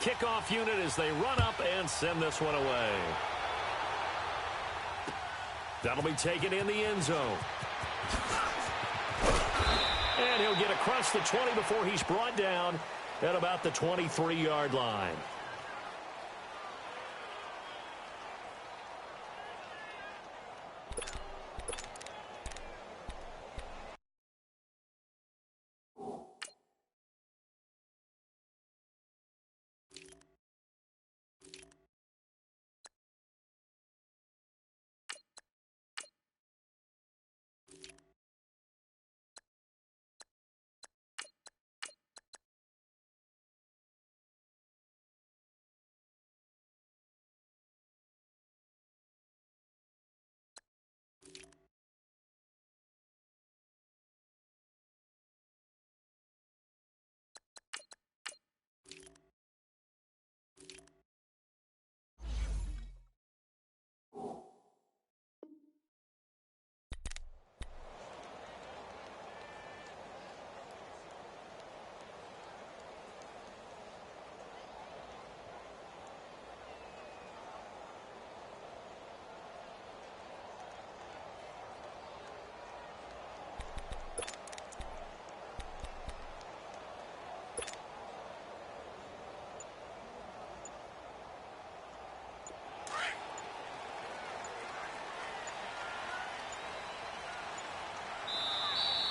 Kickoff unit as they run up and send this one away. That'll be taken in the end zone. And he'll get across the 20 before he's brought down at about the 23-yard line.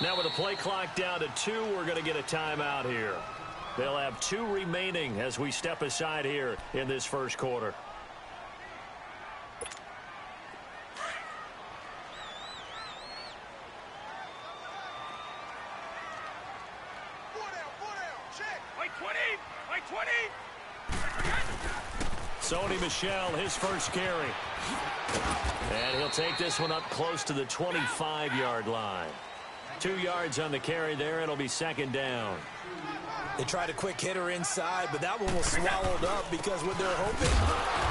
Now with the play clock down to 2, we're going to get a timeout here. They'll have 2 remaining as we step aside here in this first quarter. Sony Michel, his first carry. And he'll take this one up close to the 25-yard line. 2 yards on the carry there. It'll be second down. They tried a quick hitter inside, but that one was swallowed up because what they're hoping,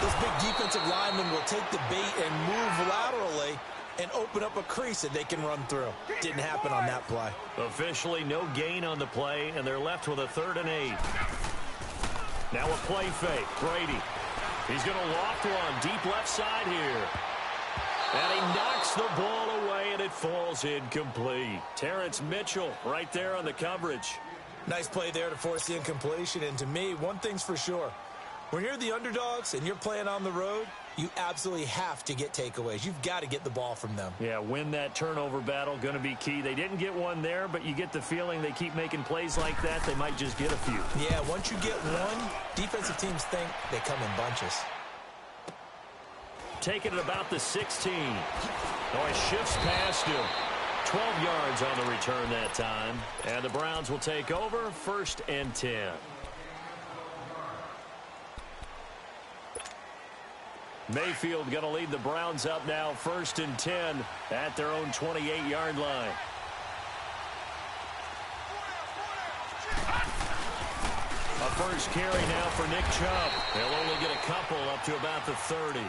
this big defensive lineman will take the bait and move laterally and open up a crease that they can run through. Didn't happen on that play. Officially no gain on the play, and they're left with a 3rd and 8. Now a play fake. Brady. He's going to loft one deep left side here. And he knocks the ball away, and it falls incomplete. Terrence Mitchell right there on the coverage. Nice play there to force the incompletion. And to me, one thing's for sure. When you're the underdogs and you're playing on the road, you absolutely have to get takeaways. You've got to get the ball from them. Yeah, win that turnover battle, going to be key. They didn't get one there, but you get the feeling they keep making plays like that, they might just get a few. Yeah, once you get one, defensive teams think they come in bunches. Taking it about the 16. Oh, he shifts past him. 12 yards on the return that time. And the Browns will take over, 1st and 10. Mayfield going to lead the Browns up now, 1st and 10 at their own 28-yard line. A first carry now for Nick Chubb. He'll only get a couple up to about the 30.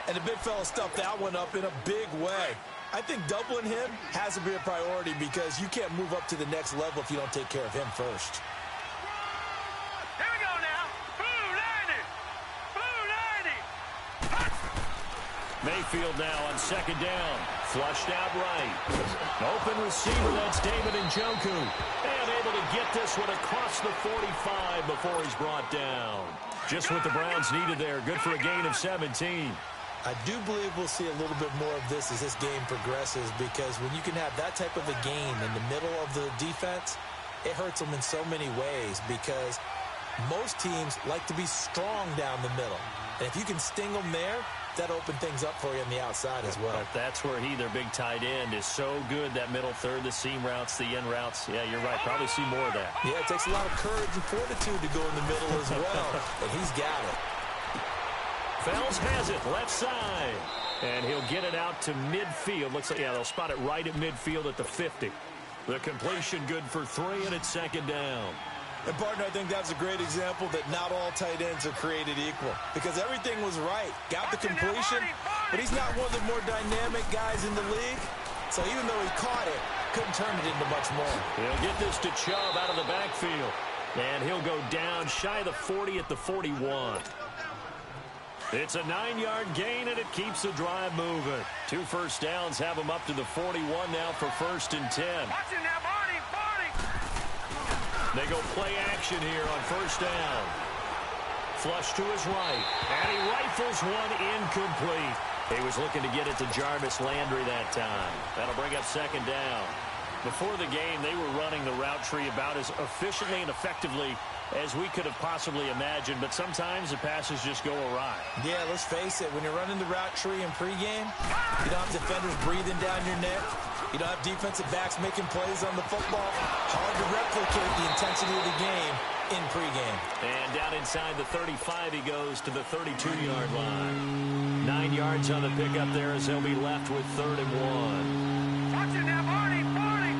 And the big fella stuffed that one up in a big way. I think doubling him has to be a priority because you can't move up to the next level if you don't take care of him first. Here we go now. Boo, 90. Mayfield now on 2nd down. Flushed out right. Open receiver, that's David Njoku. And able to get this one across the 45 before he's brought down. Just what the Browns needed there. Good for a gain of 17. I do believe we'll see a little bit more of this as this game progresses because when you can have that type of a gain in the middle of the defense, it hurts them in so many ways because most teams like to be strong down the middle. And if you can sting them there, that opens things up for you on the outside as well. But that's where their big tight end, is so good, that middle third, the seam routes, the end routes. Yeah, you're right. Probably see more of that. Yeah, it takes a lot of courage and fortitude to go in the middle as well. And he's got it. Fells has it, left side. And he'll get it out to midfield. Looks like, yeah, they'll spot it right at midfield at the 50. The completion good for 3, and it's 2nd down. And, partner, I think that's a great example that not all tight ends are created equal. Because everything was right. Got the completion, but he's not one of the more dynamic guys in the league. So even though he caught it, couldn't turn it into much more. He'll get this to Chubb out of the backfield. And he'll go down shy of the 40 at the 41. It's a 9-yard gain, and it keeps the drive moving. 2 first downs have him up to the 41 now for 1st and 10. Watch it now, Barney, Barney. They go play action here on 1st down. Flush to his right, and he rifles one incomplete. He was looking to get it to Jarvis Landry that time. That'll bring up 2nd down. Before the game, they were running the route tree about as efficiently and effectively as we could have possibly imagined, but sometimes the passes just go awry. Yeah, let's face it, when you're running the route tree in pregame, you don't have defenders breathing down your neck. You don't have defensive backs making plays on the football. Hard to replicate the intensity of the game in pregame. And down inside the 35, he goes to the 32-yard line. 9 yards on the pickup there as they'll be left with 3rd and 1. Watch it now, Barney, Barney.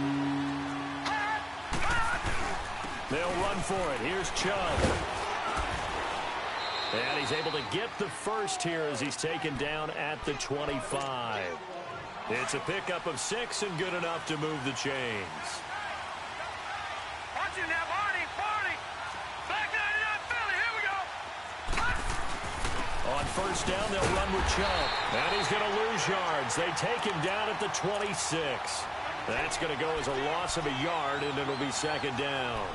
They'll run for it. Here's Chubb. And he's able to get the first here as he's taken down at the 25. It's a pickup of 6 and good enough to move the chains. Watch it now, Barney, Barney. Back 99 Philly, here we go. On 1st down, they'll run with Chubb. And he's going to lose yards. They take him down at the 26. That's going to go as a loss of a yard, and it'll be 2nd down.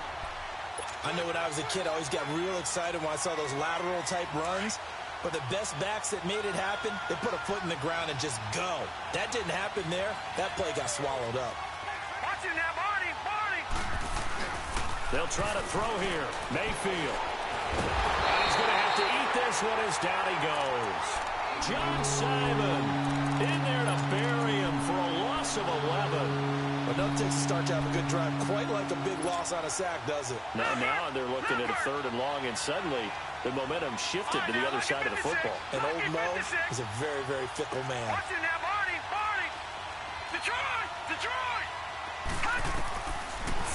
I know when I was a kid, I always got real excited when I saw those lateral-type runs. But the best backs that made it happen, they put a foot in the ground and just go. That didn't happen there. That play got swallowed up. Watch it now, Barney, Barney. They'll try to throw here. Mayfield. And he's going to have to eat this one as down he goes. John Simon in there to bury him for a loss of 11. Enough takes a start to have a good drive. Quite like a big loss on a sack, does it? Now they're looking at a 3rd and long, and suddenly the momentum shifted to the other side of the football. And old Mo is a very, very fickle man. Watch it now, Barney, Barney. Detroit, Detroit.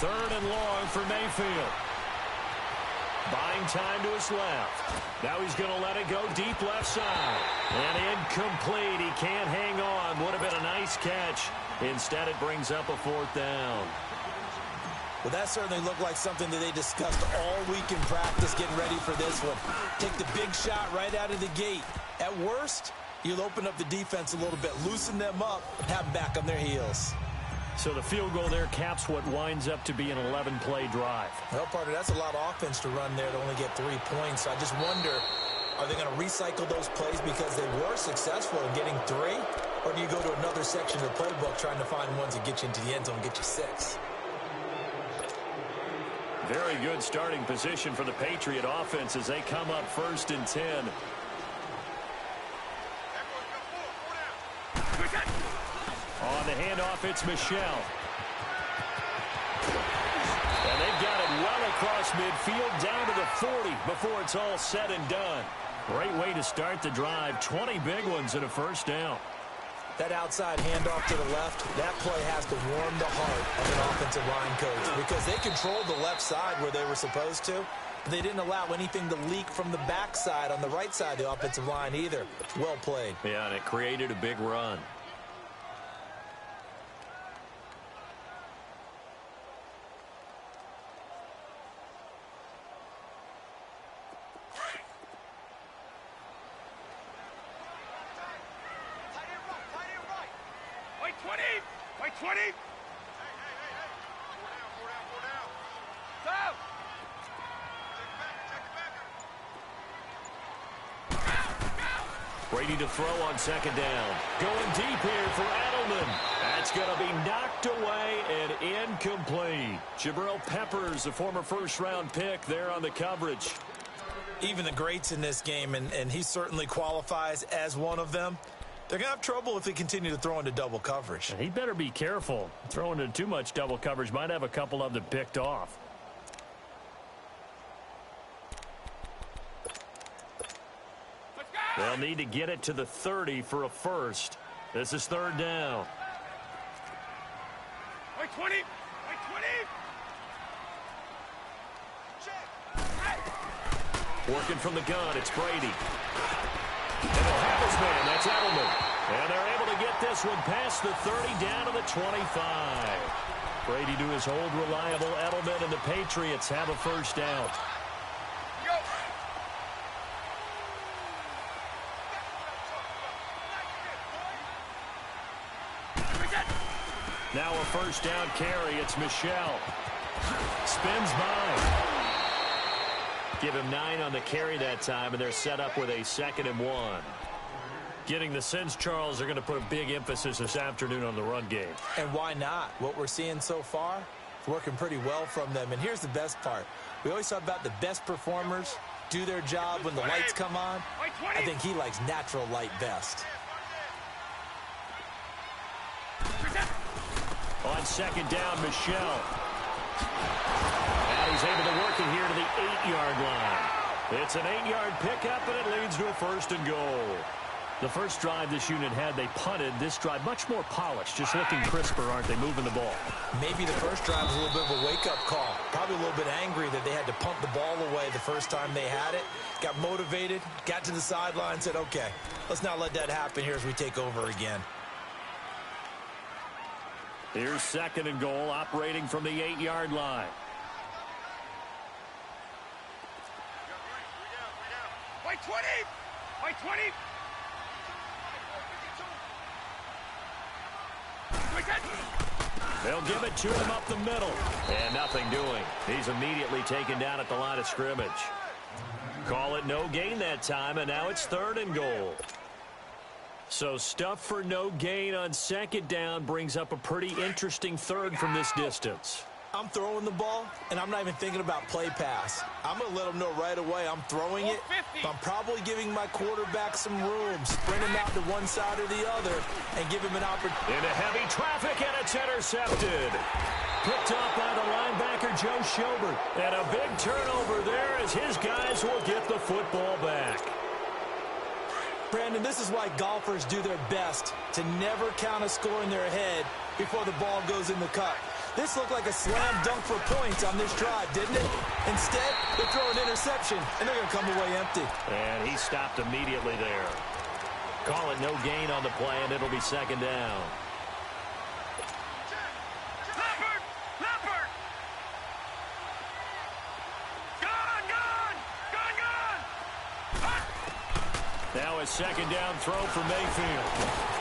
3rd and long for Mayfield. Buying time to his left. Now he's going to let it go deep left side. And incomplete. He can't hang on. Would have been a nice catch. Instead, it brings up a 4th down. Well, that certainly looked like something that they discussed all week in practice getting ready for this one. Take the big shot right out of the gate. At worst, you'll open up the defense a little bit, loosen them up, and have them back on their heels. So the field goal there caps what winds up to be an 11-play drive. Well, partner, that's a lot of offense to run there to only get 3 points. I just wonder, are they going to recycle those plays because they were successful in getting 3? Or do you go to another section of the playbook trying to find ones that get you into the end zone and get you 6? Very good starting position for the Patriot offense as they come up 1st and 10. On the handoff, it's Michelle. And they've got it well across midfield down to the 40 before it's all said and done. Great way to start the drive. 20 big ones and a 1st down. That outside handoff to the left, that play has to warm the heart of an offensive line coach because they controlled the left side where they were supposed to. But they didn't allow anything to leak from the backside on the right side of the offensive line either. Well played. Yeah, and it created a big run. Wait 20. Wait 20. Hey. Go. Brady to throw on 2nd down. Going deep here for Edelman. That's going to be knocked away and incomplete. Jabril Peppers, the former 1st-round pick there on the coverage. Even the greats in this game, and he certainly qualifies as one of them, they're going to have trouble if they continue to throw into double coverage. And he better be careful. Throwing into too much double coverage might have a couple of them picked off. They'll need to get it to the 30 for a 1st. This is 3rd down. Wait 20. Wait 20. Working from the gun, it's Brady. And they'll have his man, that's Edelman. And they're able to get this one past the 30 down to the 25. Brady to his old reliable Edelman, and the Patriots have a first down. Now a first down carry. It's Michel. Spins by. Give him 9 on the carry that time, and they're set up with a 2nd and 1. Getting the sense, Charles, they're going to put a big emphasis this afternoon on the run game. And why not? What we're seeing so far is working pretty well from them. And here's the best part. We always talk about the best performers do their job when the lights come on. I think he likes natural light best. On 2nd down, Michel. And he's able to work it here to the 8-yard line. It's an 8-yard pickup, and it leads to a 1st and goal. The first drive this unit had, they punted. This drive, much more polished, just looking crisper, aren't they, moving the ball? Maybe the first drive was a little bit of a wake-up call. Probably a little bit angry that they had to punt the ball away the first time they had it. Got motivated, got to the sideline, said, okay, let's not let that happen here as we take over again. Here's 2nd and goal, operating from the 8-yard line. White 20! White 20! They'll give it to him up the middle. And nothing doing. He's immediately taken down at the line of scrimmage. Call it no gain that time, and now it's 3rd and goal. So stuff for no gain on 2nd down brings up a pretty interesting 3rd from this distance. I'm throwing the ball, and I'm not even thinking about play pass. I'm going to let them know right away I'm throwing it. But I'm probably giving my quarterback some room. Sprint him out to one side or the other and give him an opportunity. Into heavy traffic, and it's intercepted. Picked off by the linebacker, Joe Schobert. And a big turnover there as his guys will get the football back. Brandon, this is why golfers do their best to never count a score in their head before the ball goes in the cup. This looked like a slam dunk for points on this drive, didn't it? Instead, they throw an interception, and they're going to come away empty. And he stopped immediately there. Call it no gain on the play, and it'll be 2nd down. Leopard! Gone! Now a 2nd down throw for Mayfield.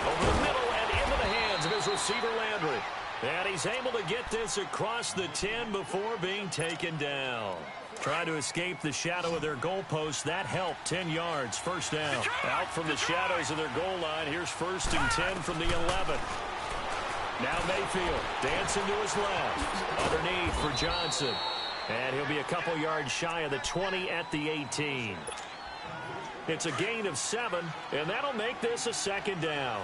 Over the middle and into the hands of his receiver, Landry. And he's able to get this across the 10 before being taken down. Trying to escape the shadow of their goalpost. That helped. 10 yards, 1st down. Out from the shadows of their goal line. Here's 1st and 10 from the 11. Now Mayfield dancing to his left. Underneath for Johnson. And he'll be a couple yards shy of the 20 at the 18. It's a gain of 7, and that'll make this a 2nd down.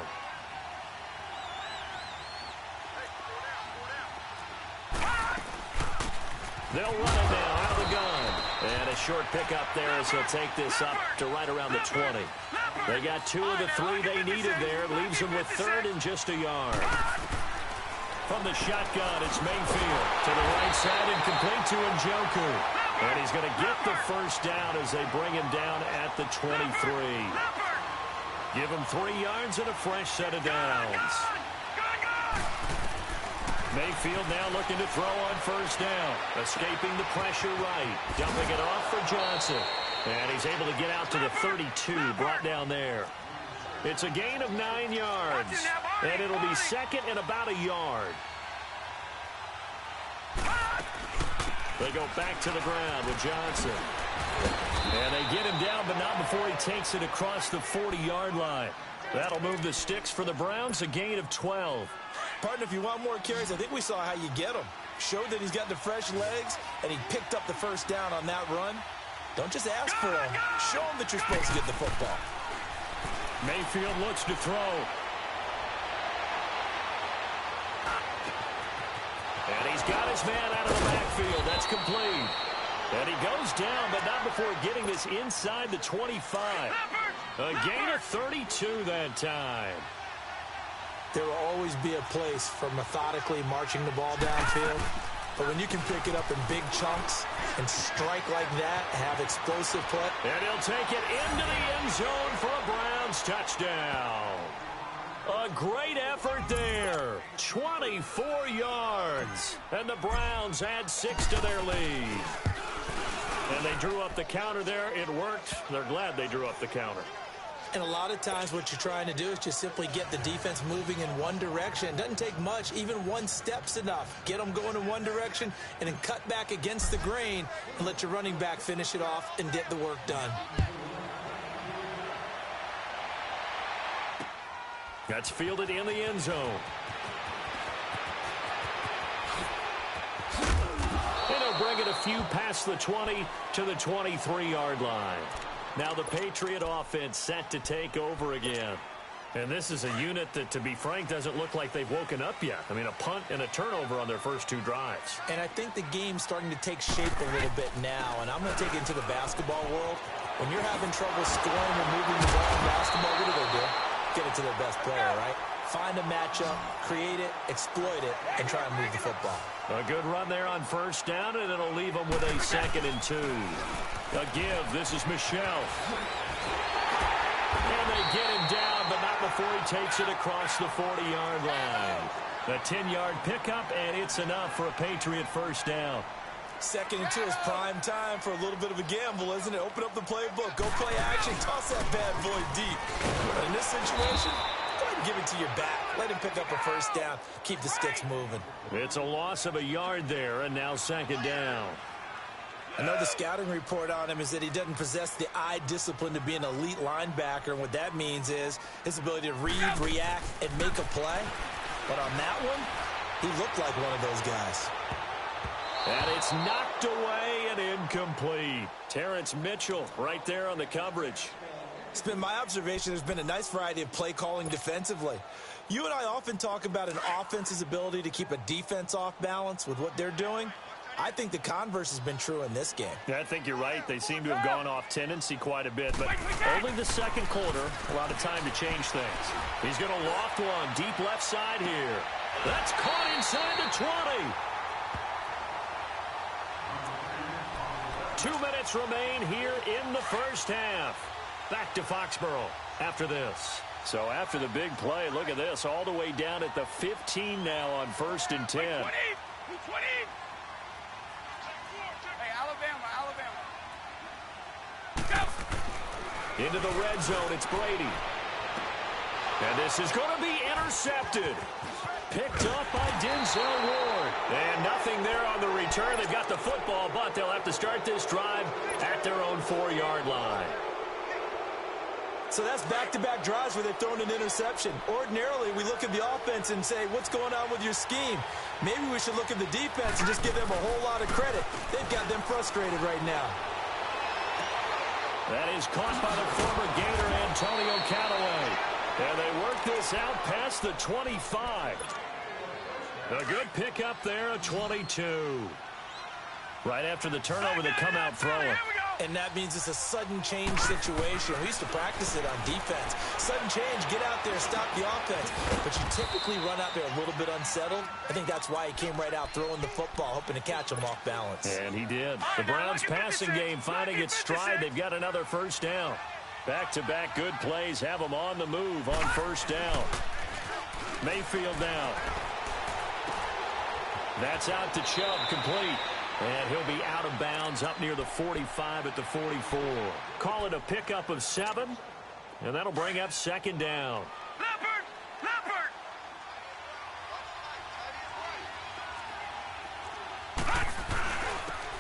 They'll run it now out of the gun. And a short pickup there as he'll take this up to right around the 20. They got 2 of the 3 they needed there. Leaves them with 3rd and just a yard. From the shotgun, it's Mayfield. To the right side and complete to Njoku. And he's going to get the 1st down as they bring him down at the 23. Give him 3 yards and a fresh set of downs. Mayfield now looking to throw on 1st down. Escaping the pressure right. Dumping it off for Johnson. And he's able to get out to the 32. Brought down there. It's a gain of 9 yards. And it'll be 2nd and about a yard. They go back to the ground with Johnson. And they get him down, but not before he takes it across the 40-yard line. That'll move the sticks for the Browns, a gain of 12. Partner, if you want more carries, I think we saw how you get them. Showed that he's got the fresh legs, and he picked up the 1st down on that run. Don't just ask for them. Show them that you're supposed to get the football. Mayfield looks to throw. And he's got his man out of the backfield. That's complete. And he goes down, but not before getting this inside the 25. A gain of 32 that time. There will always be a place for methodically marching the ball downfield. But when you can pick it up in big chunks and strike like that, have explosive play. And he'll take it into the end zone for a Browns touchdown. A great effort there. 24 yards. And the Browns add 6 to their lead. And they drew up the counter there. It worked. They're glad they drew up the counter. And a lot of times what you're trying to do is just simply get the defense moving in one direction. It doesn't take much. Even one step's enough. Get them going in one direction and then cut back against the grain and let your running back finish it off and get the work done. That's fielded in the end zone. And he'll bring it a few past the 20 to the 23-yard line. Now the Patriot offense set to take over again. And this is a unit that, to be frank, doesn't look like they've woken up yet. I mean, a punt and a turnover on their first 2 drives. And I think the game's starting to take shape a little bit now. And I'm going to take it into the basketball world. When you're having trouble scoring or moving the ball in basketball, what do? Get it to their best player, right? Find a matchup, create it, exploit it, and try and move the football. A good run there on first down, and it'll leave them with a 2nd and 2. A give. This is Michel. And they get him down, but not before he takes it across the 40-yard line. A 10-yard pickup, and it's enough for a Patriot first down. 2nd and 2 is prime time for a little bit of a gamble, isn't it? Open up the playbook, go play action, toss that bad boy deep. But in this situation, go ahead and give it to your back. Let him pick up a first down. Keep the sticks moving. It's a loss of a yard there, and now 2nd down. I know the scouting report on him is that he doesn't possess the eye discipline to be an elite linebacker, and what that means is his ability to read, react, and make a play. But on that one, he looked like one of those guys. And it's knocked away and incomplete. Terrence Mitchell right there on the coverage. It's been my observation there's been a nice variety of play calling defensively. You and I often talk about an offense's ability to keep a defense off balance with what they're doing. I think the converse has been true in this game. Yeah, I think you're right. They seem to have gone off tendency quite a bit, but only the second quarter, a lot of time to change things. He's going to loft one deep left side here. That's caught inside the 20. 2 minutes remain here in the first half. Back to Foxborough after this. So after the big play, look at this, all the way down at the 15 now on 1st and 10. 20. Hey, Alabama. Go. Into the red zone, it's Brady. And this is going to be intercepted. Picked up by Denzel Ward. And nothing there on the return. They've got the football, but they'll have to start this drive at their own 4-yard line. So that's back-to-back drives where they've thrown an interception. Ordinarily, we look at the offense and say, what's going on with your scheme? Maybe we should look at the defense and just give them a whole lot of credit. They've got them frustrated right now. That is caught by the former Gator Antonio Callaway. And they work this out past the 25. A good pickup there, a 22. Right after the turnover, they come out throwing. And that means it's a sudden change situation. We used to practice it on defense. Sudden change, get out there, stop the offense. But you typically run out there a little bit unsettled. I think that's why he came right out throwing the football, hoping to catch him off balance. And he did. The Browns passing game finding its stride. They've got another first down. Back-to-back good plays have them on the move on first down. Mayfield now. That's out to Chubb, complete. And he'll be out of bounds up near the 45 at the 44. Call it a pickup of 7, and that'll bring up 2nd down. Leopard!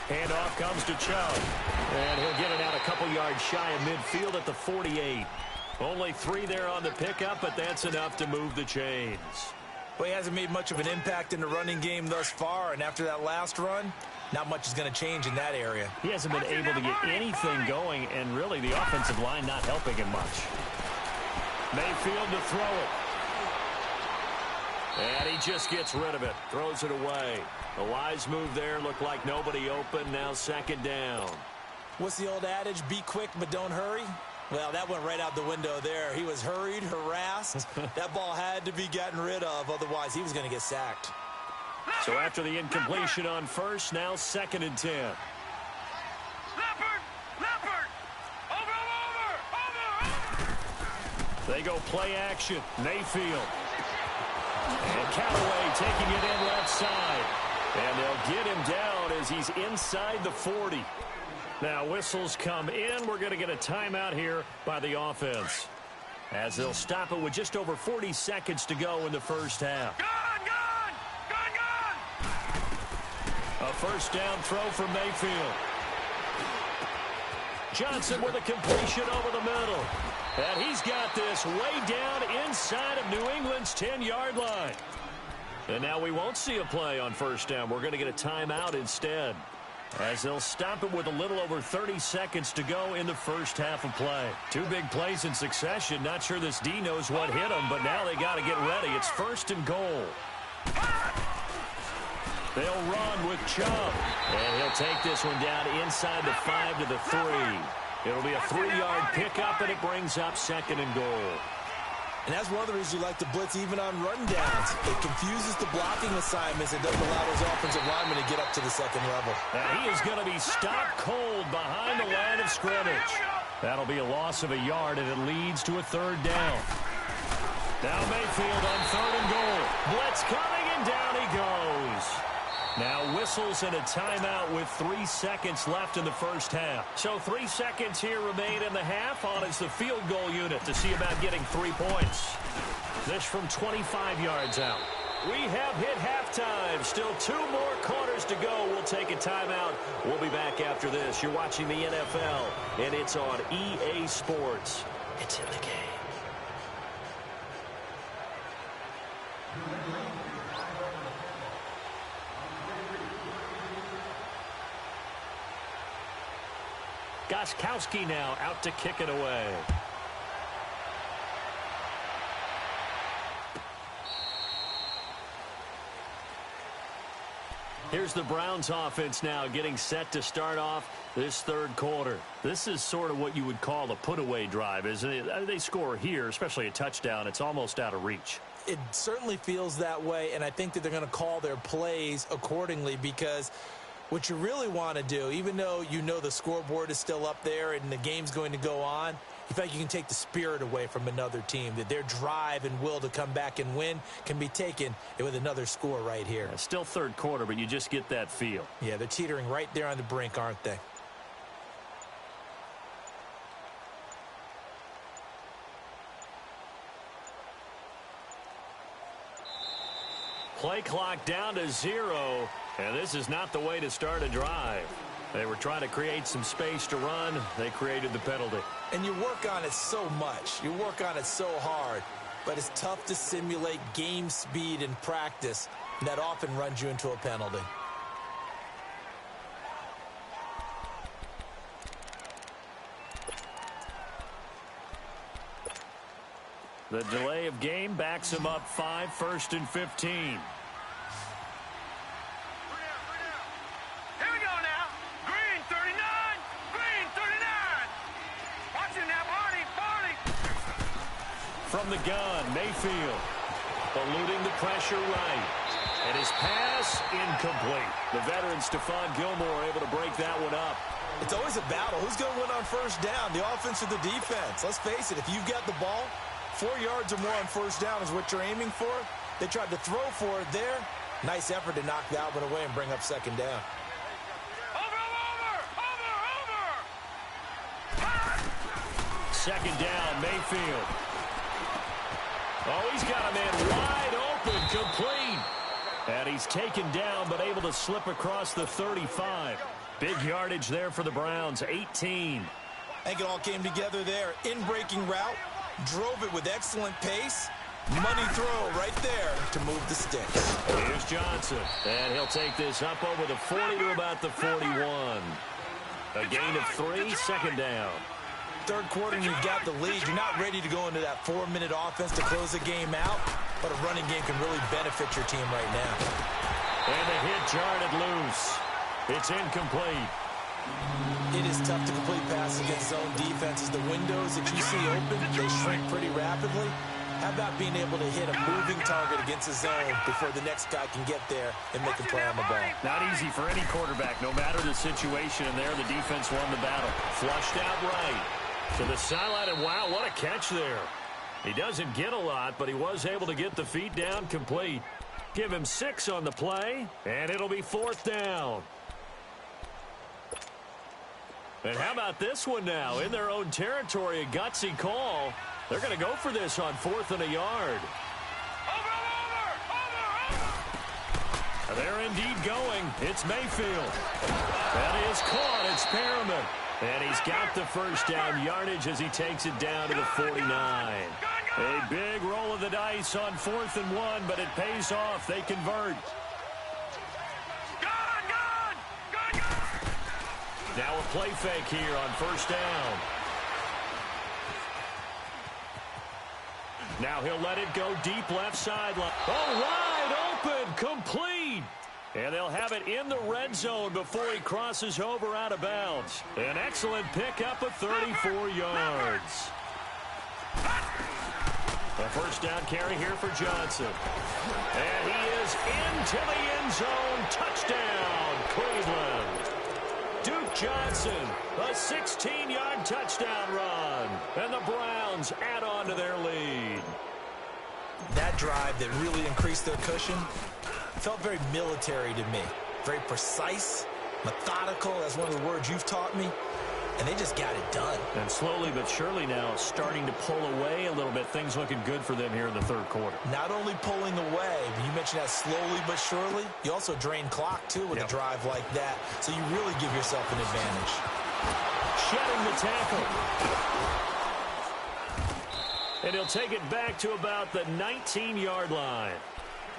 Handoff comes to Chubb. And he'll get it out a couple yards shy of midfield at the 48. Only 3 there on the pickup, but that's enough to move the chains. Well, he hasn't made much of an impact in the running game thus far, and after that last run, not much is going to change in that area. He hasn't been able to get anything going, and really the offensive line not helping him much. Mayfield to throw it. And he just gets rid of it, throws it away. A wise move there, looked like nobody open, now 2nd down. What's the old adage, be quick but don't hurry? Well, that went right out the window there. He was hurried, harassed. That ball had to be gotten rid of, otherwise he was going to get sacked. So after the incompletion on first, now 2nd and 10. Leopard! Over! They go play action. Mayfield. And Callaway taking it in left side. And they'll get him down as he's inside the 40. Now whistles come in. We're going to get a timeout here by the offense, as they'll stop it with just over 40 seconds to go in the first half. A first down throw for Mayfield. Johnson with a completion over the middle. And he's got this way down inside of New England's 10-yard line. And now we won't see a play on first down. We're going to get a timeout instead, as they'll stop it with a little over 30 seconds to go in the first half of play. Two big plays in succession. Not sure this D knows what hit him, but now they got to get ready. It's first and goal. They'll run with Chubb, and he'll take this one down inside the 5 to the 3. It'll be a 3-yard pickup, and it brings up second and goal. And that's one of the reasons you like to blitz even on run downs. It confuses the blocking assignments and doesn't allow those offensive linemen to get up to the second level. And he is going to be stopped cold behind the line of scrimmage. That'll be a loss of a yard, and it leads to a third down. Now Mayfield on third and goal. Blitz coming, and down he goes. Now whistles and a timeout with 3 seconds left in the first half. So 3 seconds here remain in the half. On is the field goal unit to see about getting 3 points. This from 25 yards out. We have hit halftime. Still 2 more quarters to go. We'll take a timeout. We'll be back after this. You're watching the NFL, and it's on EA Sports. It's in the game. Gostkowski now out to kick it away. Here's the Browns offense now getting set to start off this third quarter. This is sort of what you would call a put-away drive, isn't it? They score here, especially a touchdown. It's almost out of reach. It certainly feels that way, and I think that they're going to call their plays accordingly, because what you really want to do, even though you know the scoreboard is still up there and the game's going to go on, in fact, you can take the spirit away from another team, that their drive and will to come back and win can be taken with another score right here. Still third quarter, but you just get that feel. Yeah, they're teetering right there on the brink, aren't they? Play clock down to 0, and this is not the way to start a drive. They were trying to create some space to run. They created the penalty. And you work on it so much. You work on it so hard. But it's tough to simulate game speed in practice, and that often runs you into a penalty. The delay of game backs him up 5, first and 15. From the gun, Mayfield eluding the pressure right. And his pass incomplete. The veteran Stephon Gilmore able to break that one up. It's always a battle. Who's going to win on first down, the offense or the defense? Let's face it, if you've got the ball, 4 yards or more on first down is what you're aiming for. They tried to throw for it there. Nice effort to knock that one away and bring up second down. Second down, Mayfield. Oh, he's got a man wide open, complete. And he's taken down, but able to slip across the 35. Big yardage there for the Browns, 18. I think it all came together there. In-breaking route, drove it with excellent pace. Money throw right there to move the sticks. Here's Johnson, and he'll take this up over the 40 to about the 41. A gain of 3, second down. Third quarter and you've got the lead. You're not ready to go into that 4-minute offense to close the game out, but a running game can really benefit your team right now. And the hit jarred it loose. It's incomplete. It is tough to complete passes against zone defenses. The windows that you see open, they shrink pretty rapidly. How about being able to hit a moving target against a zone before the next guy can get there and make a play on the ball? Not easy for any quarterback, no matter the situation. And there, the defense won the battle. Flushed out right to the sideline, and wow, what a catch there. He doesn't get a lot, but he was able to get the feet down complete. Give him 6 on the play, and it'll be 4th down. And how about this one now? In their own territory, a gutsy call. They're going to go for this on 4th and a yard. They're indeed going. It's Mayfield. That is caught. It's Perriman. And he's got the first down yardage as he takes it down to the 49. A big roll of the dice on 4th and 1, but it pays off. They convert. Now a play fake here on 1st down. Now he'll let it go deep left sideline. Oh, wide open, complete. And they'll have it in the red zone before he crosses over out of bounds. An excellent pickup of 34 yards. A first down carry here for Johnson. And he is into the end zone. Touchdown, Cleveland. Duke Johnson, a 16-yard touchdown run. And the Browns add on to their lead. That drive that really increased their cushion felt very military to me. Very precise, methodical. That's one of the words you've taught me. And they just got it done. And slowly but surely now starting to pull away a little bit. Things looking good for them here in the 3rd quarter. Not only pulling away, but you mentioned that slowly but surely. You also drain clock, too, with a drive like that. So you really give yourself an advantage. Shedding the tackle. And he'll take it back to about the 19-yard line.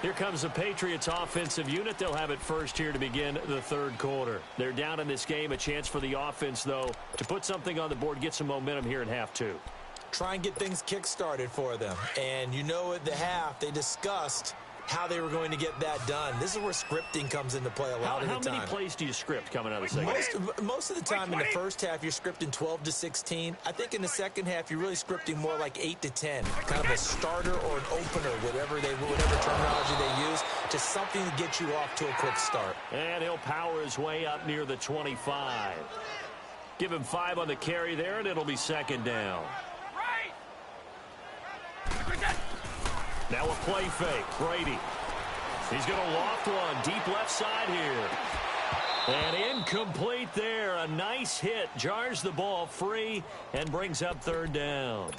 Here comes the Patriots offensive unit. They'll have it first here to begin the 3rd quarter. They're down in this game. A chance for the offense, though, to put something on the board, get some momentum here in half 2. Try and get things kick-started for them. And you know at the half, they discussed how they were going to get that done. This is where scripting comes into play a lot of the time. How many plays do you script coming out of the second half? Most of the time in the first half, you're scripting 12 to 16. I think in the second half, you're really scripting more like 8 to 10. Kind of a starter or an opener, whatever terminology they use, just something to get you off to a quick start. And he'll power his way up near the 25. Give him 5 on the carry there, and it'll be 2nd down. Now a play fake. Brady. He's going to loft one deep left side here. And incomplete there. A nice hit. Jars the ball free and brings up 3rd down.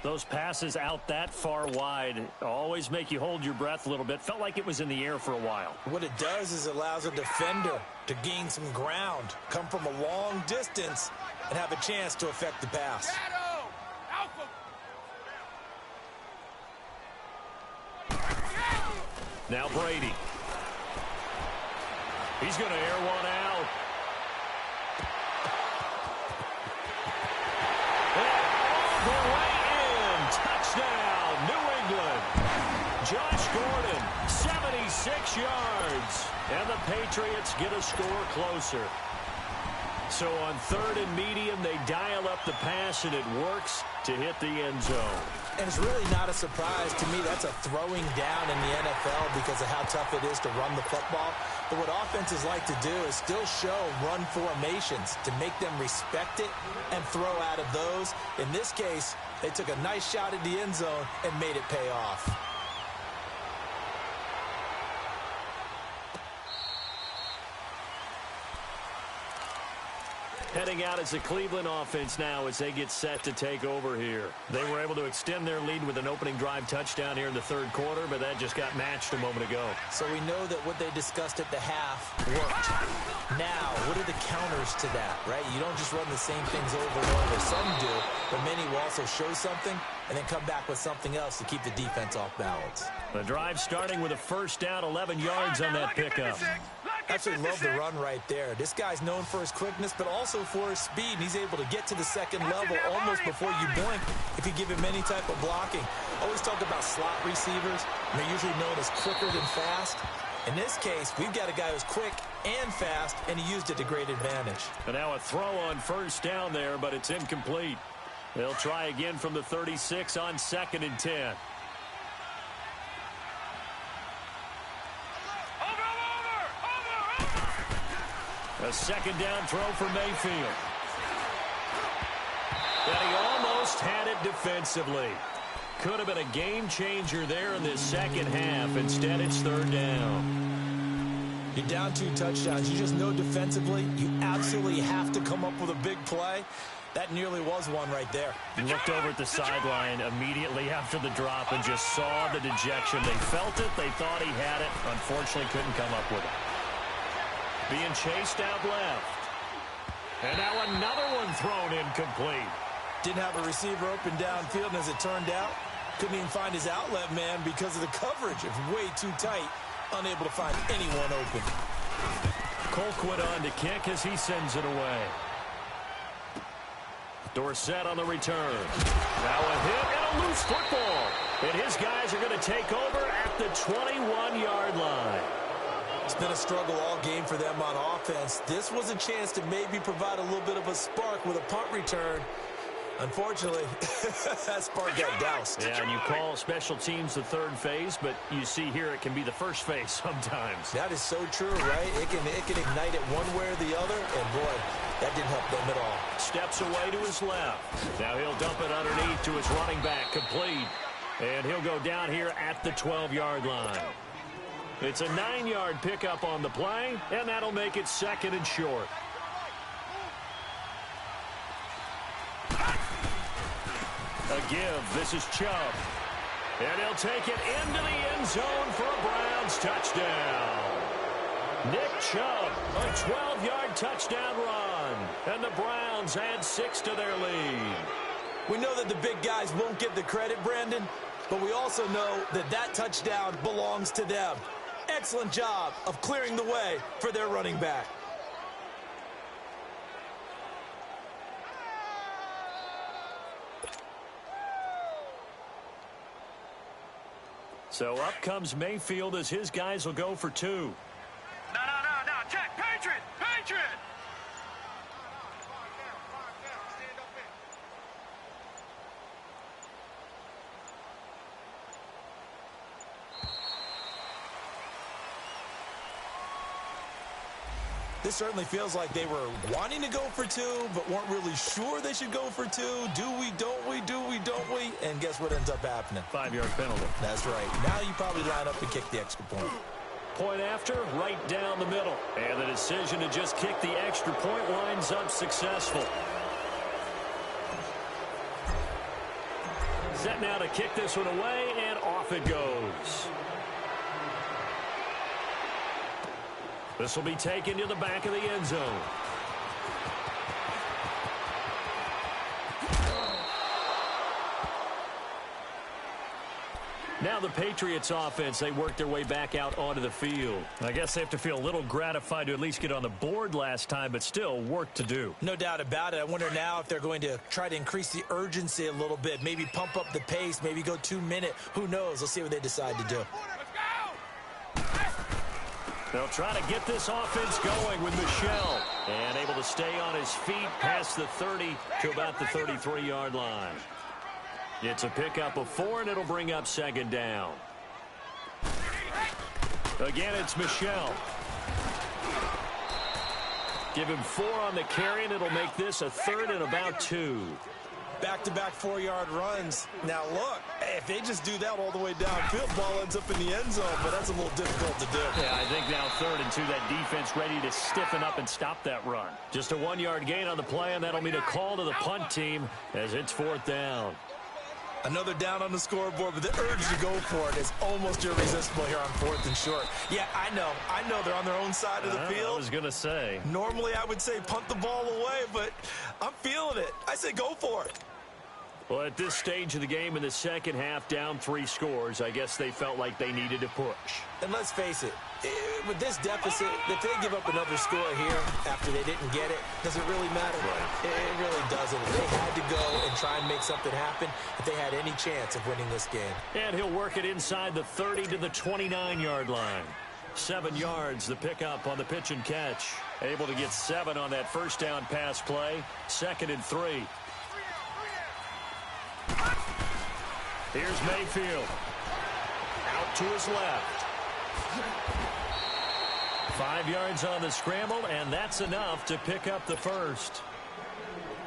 Those passes out that far wide always make you hold your breath a little bit. Felt like it was in the air for a while. What it does is it allows a defender to gain some ground, come from a long distance, and have a chance to affect the pass. Now Brady. He's going to air one out. And all the way in. Touchdown, New England. Josh Gordon, 76 yards. And the Patriots get a score closer. So on 3rd and medium, they dial up the pass, and it works to hit the end zone. And it's really not a surprise to me. That's a throwing down in the NFL because of how tough it is to run the football. But what offenses like to do is still show run formations to make them respect it and throw out of those. In this case, they took a nice shot at the end zone and made it pay off. Heading out as the Cleveland offense now as they get set to take over here. They were able to extend their lead with an opening drive touchdown here in the 3rd quarter, but that just got matched a moment ago. So we know that what they discussed at the half worked. Now, what are the counters to that, right? You don't just run the same things over and over. Some do, but many will also show something and then come back with something else to keep the defense off balance. The drive starting with a first down, 11 yards on that pickup. Absolutely love the run right there. This guy's known for his quickness, but also for his speed. And he's able to get to the second level almost before you blink if you give him any type of blocking. Always talk about slot receivers, and they're usually known as quicker than fast. In this case, we've got a guy who's quick and fast, and he used it to great advantage. And now a throw on first down there, but it's incomplete. They'll try again from the 36 on 2nd and 10. A 2nd down throw for Mayfield. And he almost had it defensively. Could have been a game changer there in this second half. Instead, it's third down. You're down 2 touchdowns. You just know defensively you absolutely have to come up with a big play. That nearly was one right there. He looked over at the sideline immediately after the drop and just saw the dejection. They felt it. They thought he had it. Unfortunately, couldn't come up with it. Being chased out left. And now another one thrown incomplete. Didn't have a receiver open downfield, and as it turned out, couldn't even find his outlet man because of the coverage. It was way too tight, unable to find anyone open. Colquitt on to kick as he sends it away. Dorsett on the return. Now a hit and a loose football. And his guys are going to take over at the 21-yard line. It's been a struggle all game for them on offense. This was a chance to maybe provide a little bit of a spark with a punt return. Unfortunately, that spark got doused. Yeah, and you call special teams the third phase, but you see here it can be the first phase sometimes. That is so true, right? It can ignite it one way or the other, and boy, that didn't help them at all. Steps away to his left. Now he'll dump it underneath to his running back, complete. And he'll go down here at the 12-yard line. It's a 9-yard pickup on the play, and that'll make it second and short. A give. This is Chubb. And he'll take it into the end zone for a Browns touchdown. Nick Chubb, a 12-yard touchdown run. And the Browns add 6 to their lead. We know that the big guys won't get the credit, Brandon, but we also know that that touchdown belongs to them. Excellent job of clearing the way for their running back. So up comes Mayfield as his guys will go for 2. No. Check. Patriot. This certainly feels like they were wanting to go for 2, but weren't really sure they should go for 2. Do we, don't we, do we, don't we? And guess what ends up happening? 5-yard penalty. That's right. Now you probably line up and kick the extra point. Point after, right down the middle. And the decision to just kick the extra point lines up successful. Set now to kick this one away, and off it goes. This will be taken to the back of the end zone. Now the Patriots offense, they work their way back out onto the field. I guess they have to feel a little gratified to at least get on the board last time, but still work to do. No doubt about it. I wonder now if they're going to try to increase the urgency a little bit, maybe pump up the pace, maybe go 2-minute. Who knows? Let's see what they decide to do. They'll try to get this offense going with Michel. And able to stay on his feet past the 30 to about the 33-yard line. It's a pickup of 4, and it'll bring up second down. Again, it's Michel. Give him 4 on the carry, and it'll make this a 3rd and about 2. Back-to-back 4-yard runs. Now, look, if they just do that all the way downfield, ball ends up in the end zone, but that's a little difficult to do. Yeah, I think now 3rd and 2, that defense ready to stiffen up and stop that run. Just a 1-yard gain on the play, and that'll mean a call to the punt team as it's 4th down. Another down on the scoreboard, but the urge to go for it is almost irresistible here on 4th and short. Yeah, I know they're on their own side of the field. I was going to say. Normally, I would say punt the ball away, but I'm feeling it. I say go for it. Well, at this stage of the game in the second half, down 3 scores, I guess they felt like they needed to push. And let's face it, with this deficit, if they give up another score here after they didn't get it, does it really matter? Right. It really doesn't. If they had to go and try and make something happen, if they had any chance of winning this game. And he'll work it inside the 30 to the 29-yard line. 7 yards, the pickup on the pitch and catch. Able to get 7 on that first down pass play. 2nd and 3. Here's Mayfield. Out to his left. 5 yards on the scramble, and that's enough to pick up the first.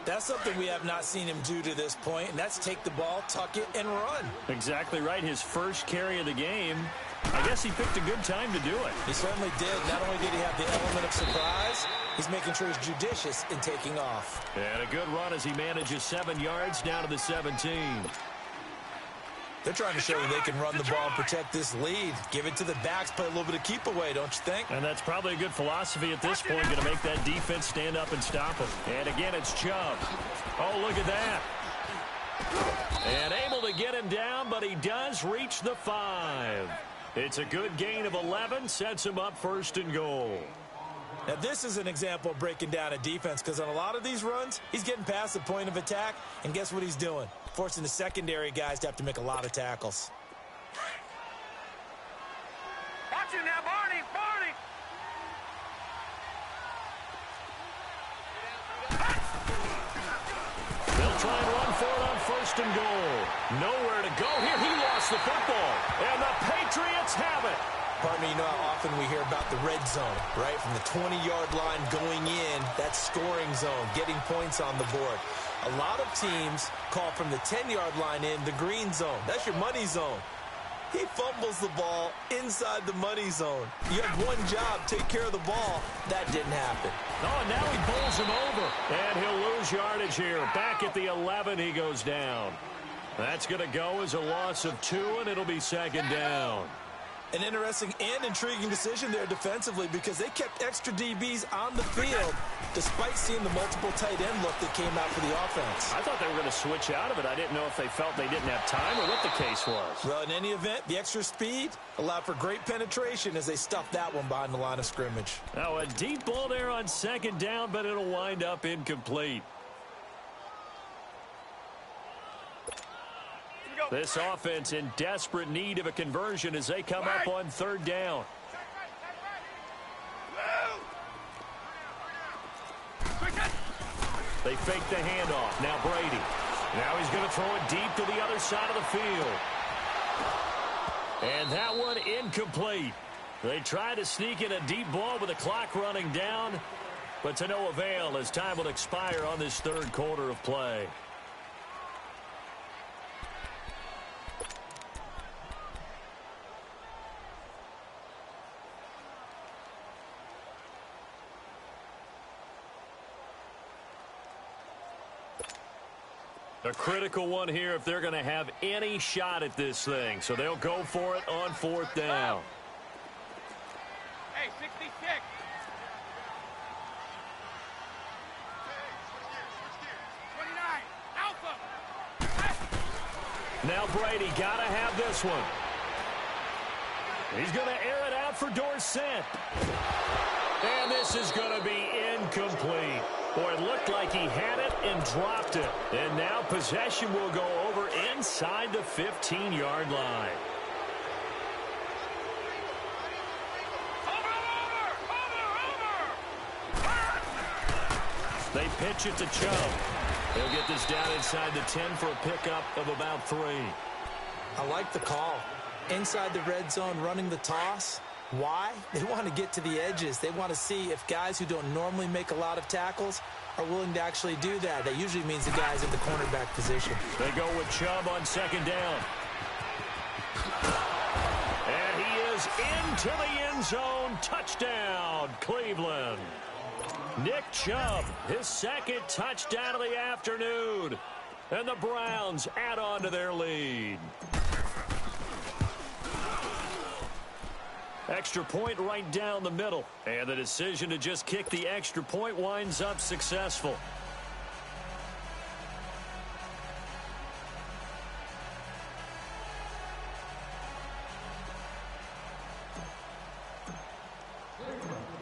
That's something we have not seen him do to this point, and that's take the ball, tuck it, and run. Exactly right. His first carry of the game. I guess he picked a good time to do it. He certainly did. Not only did he have the element of surprise, he's making sure he's judicious in taking off. And a good run as he manages 7 yards down to the 17. They're trying to show you they can run the ball and protect this lead. Give it to the backs, play a little bit of keep away, don't you think? And that's probably a good philosophy at this point, going to make that defense stand up and stop him. And again, it's Chubb. Oh, look at that. And able to get him down, but he does reach the 5. It's a good gain of 11, sets him up 1st and goal. Now, this is an example of breaking down a defense, because on a lot of these runs, he's getting past the point of attack, and guess what he's doing? Forcing the secondary guys to have to make a lot of tackles. Watch it now, Barney! Barney! They'll try and run for it on 1st and goal. Nowhere to go here. He lost the football, and the Patriots have it. Partner, you know how often we hear about the red zone, right? From the 20-yard line going in, that's scoring zone, getting points on the board. A lot of teams call from the 10-yard line in the green zone. That's your money zone. He fumbles the ball inside the money zone. You have one job, take care of the ball. That didn't happen. Oh, and now he bowls him over. And he'll lose yardage here. Back at the 11, he goes down. That's going to go as a loss of 2, and it'll be 2nd down. An interesting and intriguing decision there defensively, because they kept extra DBs on the field despite seeing the multiple tight end look that came out for the offense. I thought they were going to switch out of it. I didn't know if they felt they didn't have time or what the case was. Well, in any event, the extra speed allowed for great penetration as they stuffed that one behind the line of scrimmage. Now, a deep ball there on 2nd down, but it'll wind up incomplete. This offense in desperate need of a conversion as they come up on 3rd down. They fake the handoff. Now Brady. Now he's going to throw it deep to the other side of the field. And that one incomplete. They try to sneak in a deep ball with the clock running down, but to no avail as time will expire on this 3rd quarter of play. A critical one here if they're going to have any shot at this thing. So they'll go for it on 4th down. Hey, 66! Now Brady got to have this one. He's going to air it out for Dorsett. And this is going to be incomplete. Boy, it looked like he had it and dropped it. And now possession will go over inside the 15-yard line. They pitch it to Chubb. They'll get this down inside the 10 for a pickup of about 3. I like the call. Inside the red zone, running the toss. Why? They want to get to the edges. They want to see if guys who don't normally make a lot of tackles are willing to actually do that. That usually means the guys in the cornerback position. They go with Chubb on 2nd down. And he is into the end zone. Touchdown, Cleveland. Nick Chubb, his 2nd touchdown of the afternoon. And the Browns add on to their lead. Extra point right down the middle. And the decision to just kick the extra point winds up successful.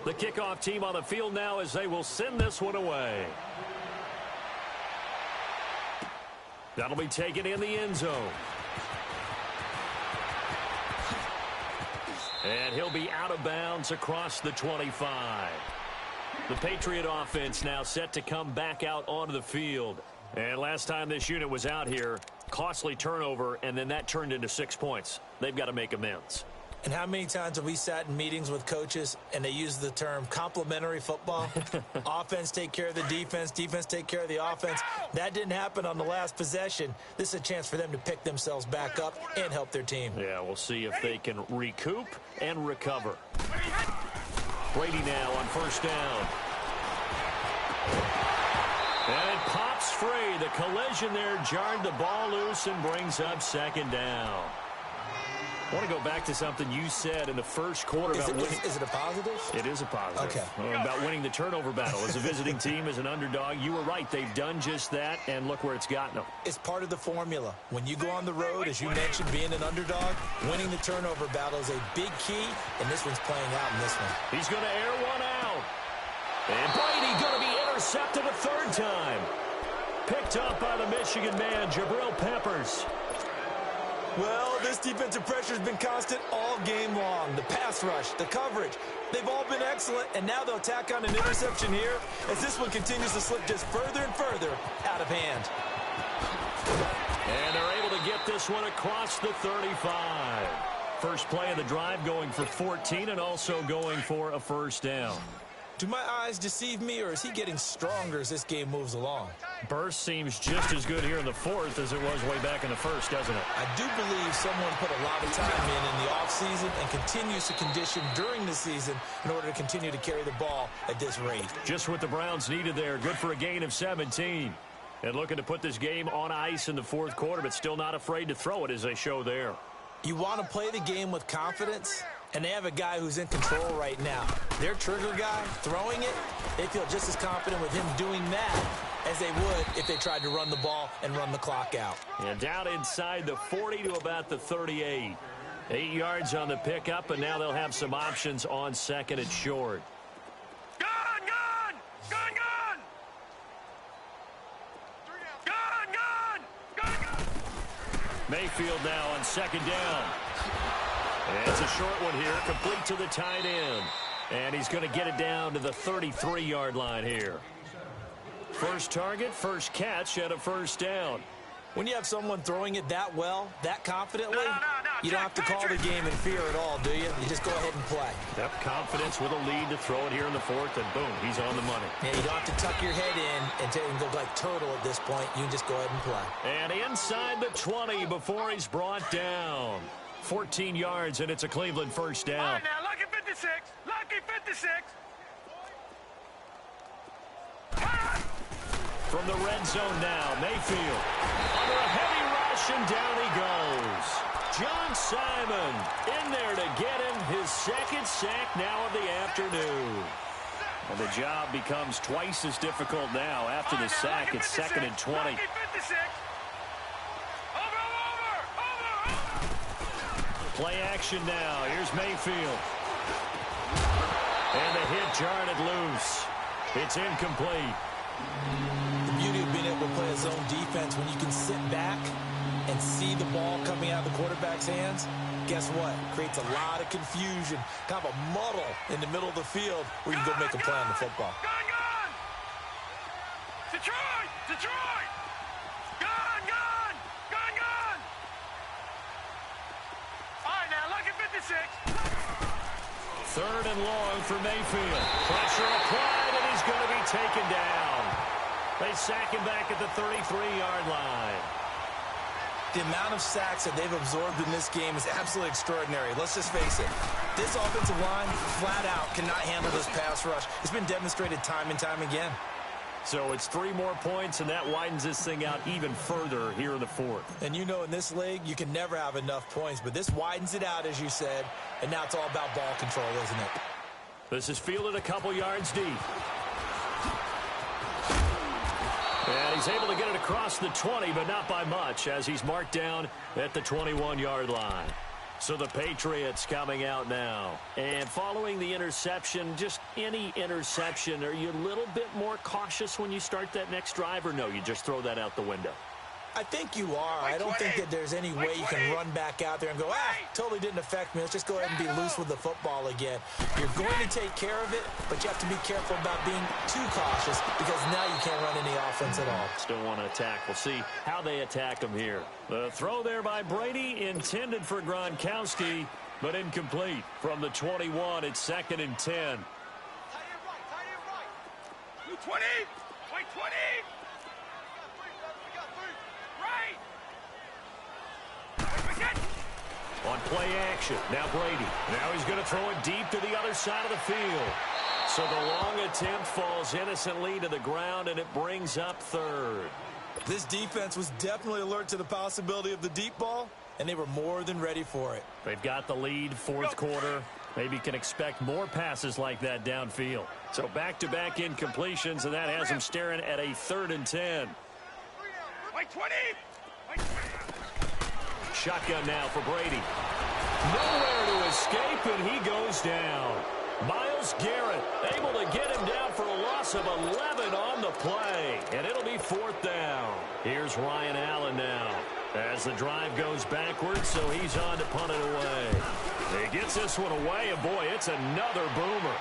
The kickoff team on the field now as they will send this one away. That'll be taken in the end zone. And he'll be out of bounds across the 25. The Patriot offense now set to come back out onto the field. And last time this unit was out here, costly turnover, and then that turned into 6 points. They've got to make amends. And how many times have we sat in meetings with coaches and they use the term complementary football? Offense take care of the defense, defense take care of the offense. That didn't happen on the last possession. This is a chance for them to pick themselves back up and help their team. Yeah, we'll see if they can recoup and recover. Brady now on first down. And it pops free. The collision there jarred the ball loose and brings up second down. I want to go back to something you said in the first quarter about winning. Is it a positive? It is a positive. Okay. About winning the turnover battle. As a visiting team, as an underdog, you were right. They've done just that, and look where it's gotten them. It's part of the formula. When you go on the road, as you mentioned, being an underdog, winning the turnover battle is a big key, and this one's playing out in this one. He's going to air one out. And Brady going to be intercepted a third time. Picked up by the Michigan man, Jabril Peppers. Well, this defensive pressure has been constant all game long. The pass rush, the coverage, they've all been excellent, and now they'll tack on an interception here as this one continues to slip just further and further out of hand. And they're able to get this one across the 35. First play of the drive going for 14 and also going for a first down. Do my eyes deceive me, or is he getting stronger as this game moves along? Burst seems just as good here in the fourth as it was way back in the first, doesn't it? I do believe someone put a lot of time in the offseason and continues to condition during the season in order to continue to carry the ball at this rate. Just what the Browns needed there. Good for a gain of 17. And looking to put this game on ice in the fourth quarter, but still not afraid to throw it as they show there. You want to play the game with confidence? And they have a guy who's in control right now. Their trigger guy, throwing it, they feel just as confident with him doing that as they would if they tried to run the ball and run the clock out. And down inside the 40 to about the 38. 8 yards on the pickup, and now they'll have some options on second and short. Gun! Gun! Gun! Gun! Gun! Gun! Gun! Mayfield now on second down. And it's a short one here, complete to the tight end. And he's going to get it down to the 33-yard line here. First target, first catch, and a first down. When you have someone throwing it that well, that confidently, No. you don't have to call the game in fear at all, do you? You just go ahead and play. Yep, confidence with a lead to throw it here in the fourth, and boom, he's on the money. Yeah, you don't have to tuck your head in and go like turtle at this point. You can just go ahead and play. And inside the 20 before he's brought down. 14 yards, and it's a Cleveland first down. All right, now, lucky 56. Lucky 56. From the red zone now, Mayfield. Under a heavy rush, and down he goes. John Simon in there to get him his second sack now of the afternoon. And the job becomes twice as difficult now. After the sack, it's second and 20. Lucky 56. Play action now. Here's Mayfield. And the hit jarred it loose. It's incomplete. The beauty of being able to play a zone defense when you can sit back and see the ball coming out of the quarterback's hands, guess what? Creates a lot of confusion, kind of a muddle in the middle of the field where you can go make a play on the football. Gun! Detroit! Detroit! Gun! Gun! Gun! Gun! All right, now, lucky 56. Third and long for Mayfield. Pressure applied, and he's going to be taken down. They sack him back at the 33-yard line. The amount of sacks that they've absorbed in this game is absolutely extraordinary. Let's just face it. This offensive line, flat out, cannot handle this pass rush. It's been demonstrated time and time again. So it's 3 more points, and that widens this thing out even further here in the fourth. And you know in this league, you can never have enough points, but this widens it out, as you said, and now it's all about ball control, isn't it? This is fielded a couple yards deep. And he's able to get it across the 20, but not by much, as he's marked down at the 21-yard line. So the Patriots coming out now. And following the interception, just any interception, are you a little bit more cautious when you start that next drive, or no, you just throw that out the window? I think you are. I don't think that there's any way you can run back out there and go, totally didn't affect me. Let's just go ahead and be loose with the football again. You're going to take care of it, but you have to be careful about being too cautious because now you can't run any offense at all. Still want to attack. We'll see how they attack them here. The throw there by Brady intended for Gronkowski, but incomplete. From the 21, it's 2nd and 10. 20! Wait, 20! Right! On play action, now Brady. Now he's going to throw it deep to the other side of the field. So the long attempt falls innocently to the ground, and it brings up 3rd. This defense was definitely alert to the possibility of the deep ball, and they were more than ready for it. They've got the lead, 4th quarter. Maybe can expect more passes like that downfield. So back-to-back incompletions, and that has them staring at a 3rd and 10. Wait, 20! Shotgun now for Brady. Nowhere to escape, and he goes down. Myles Garrett able to get him down for a loss of 11 on the play, and it'll be 4th down. Here's Ryan Allen now as the drive goes backwards, so he's on to punt it away. He gets this one away, and boy, it's another boomer.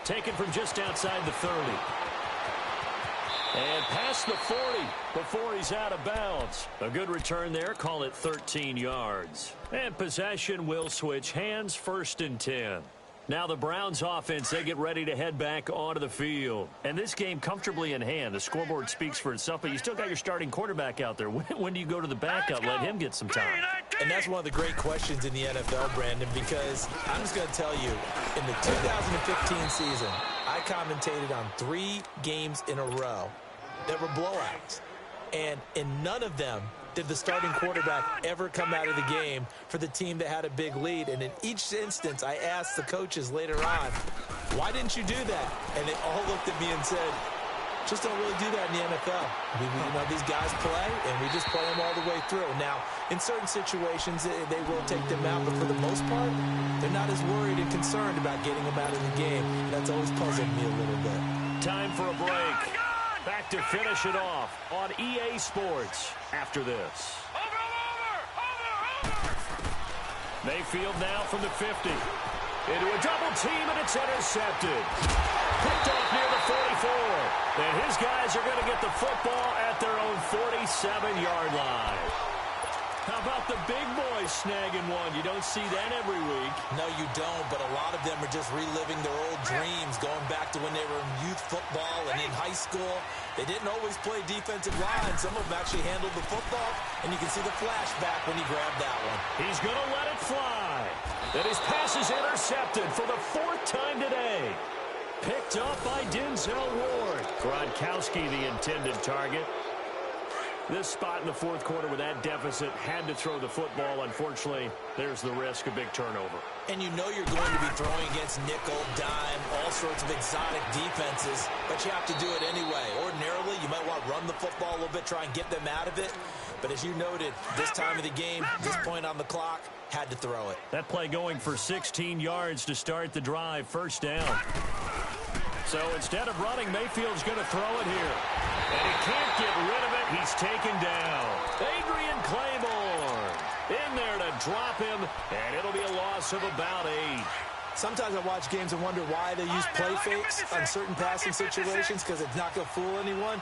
Taken from just outside the 30. And past the 40 before he's out of bounds. A good return there. Call it 13 yards. And possession will switch hands, 1st and 10. Now the Browns offense, they get ready to head back onto the field. And this game comfortably in hand. The scoreboard speaks for itself, but you still got your starting quarterback out there. When do you go to the backup? Let him get some time. And that's one of the great questions in the NFL, Brandon, because I'm just going to tell you, in the 2015 season, I commentated on 3 games in a row that were blowouts. And in none of them did the starting quarterback ever come out of the game for the team that had a big lead. And in each instance, I asked the coaches later on, why didn't you do that? And they all looked at me and said, just don't really do that in the NFL. These guys play, and we just play them all the way through. Now, in certain situations, they will take them out, but for the most part, they're not as worried and concerned about getting them out of the game. That's always puzzled me a little bit. Time for a break. Back to finish it off on EA Sports after this. Mayfield now from the 50. Into a double team, and it's intercepted. Picked off near the 44. And his guys are going to get the football at their own 47-yard line. How about the big boys snagging one? You don't see that every week. No, you don't, but a lot of them are just reliving their old dreams, going back to when they were in youth football and in high school. They didn't always play defensive line. Some of them actually handled the football, and you can see the flashback when he grabbed that one. He's going to let it fly. And his pass is intercepted for the 4th time today. Picked up by Denzel Ward. Gronkowski, the intended target. This spot in the 4th quarter with that deficit, had to throw the football. Unfortunately, there's the risk of big turnover. And you know you're going to be throwing against nickel, dime, all sorts of exotic defenses, but you have to do it anyway. Ordinarily, you might want to run the football a little bit, try and get them out of it. But as you noted, this time of the game, this point on the clock, had to throw it. That play going for 16 yards to start the drive, 1st down. So instead of running, Mayfield's going to throw it here. And he can't get rid of it. He's taken down. Adrian Claiborne in there to drop him, and it'll be a loss of about 8. Sometimes I watch games and wonder why they use play fakes on certain passing situations, because it's not going to fool anyone.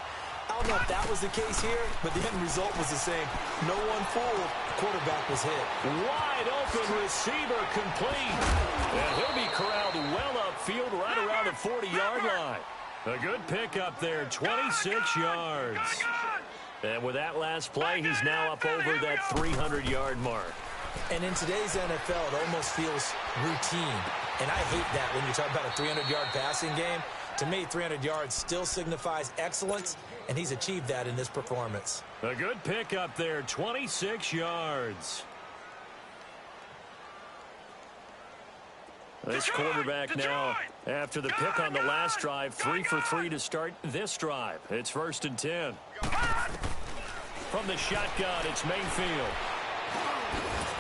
I don't know if that was the case here, but the end result was the same. No one fooled. The quarterback was hit. Wide open receiver complete. And he'll be corralled well upfield right around the 40-yard line. A good pickup there, 26 yards. And with that last play, he's now up over that 300-yard mark. And in today's NFL, it almost feels routine. And I hate that when you talk about a 300-yard passing game. To me, 300 yards still signifies excellence, and he's achieved that in this performance. A good pickup there, 26 yards. This quarterback now, after the pick on the last drive, 3 for 3 to start this drive. It's 1st and 10. From the shotgun, it's Mayfield.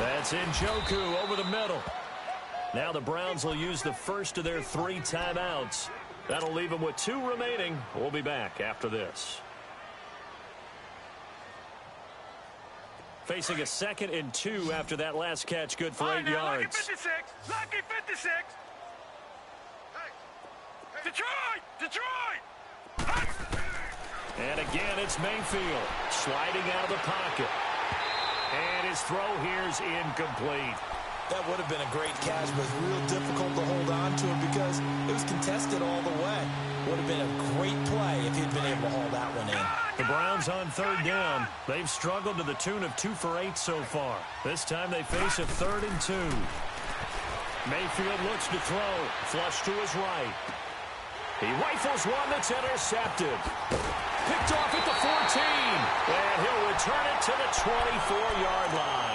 That's Njoku over the middle. Now the Browns will use the first of their 3 timeouts. That'll leave them with 2 remaining. We'll be back after this. Facing a 2nd and 2 after that last catch, good for 8 yards. Lucky 56! Lucky 56! Detroit! Detroit! And again, it's Mayfield sliding out of the pocket. And his throw here's incomplete. That would have been a great catch, but it's real difficult to hold on to it because it was contested all the way. Would have been a great play if he'd been able to haul that one in. The Browns on third down. They've struggled to the tune of 2 for 8 so far. This time they face a 3rd and 2. Mayfield looks to throw. Flush to his right. He rifles one that's intercepted. Picked off at the 14. And he'll return it to the 24-yard line.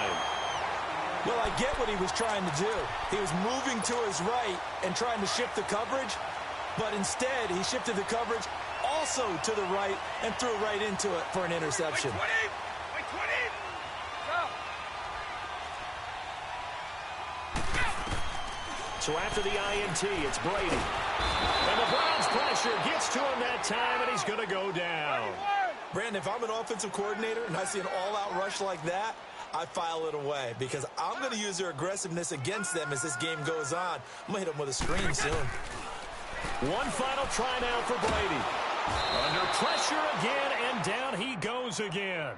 Well, I get what he was trying to do. He was moving to his right and trying to shift the coverage, but instead he shifted the coverage also to the right and threw right into it for an interception. So after the INT, it's Brady. And the Browns pressure gets to him that time, and he's going to go down. Brandon, if I'm an offensive coordinator and I see an all-out rush like that, I file it away because I'm going to use their aggressiveness against them as this game goes on. I'm going to hit them with a screen soon. One final try now for Brady. Under pressure again, and down he goes again.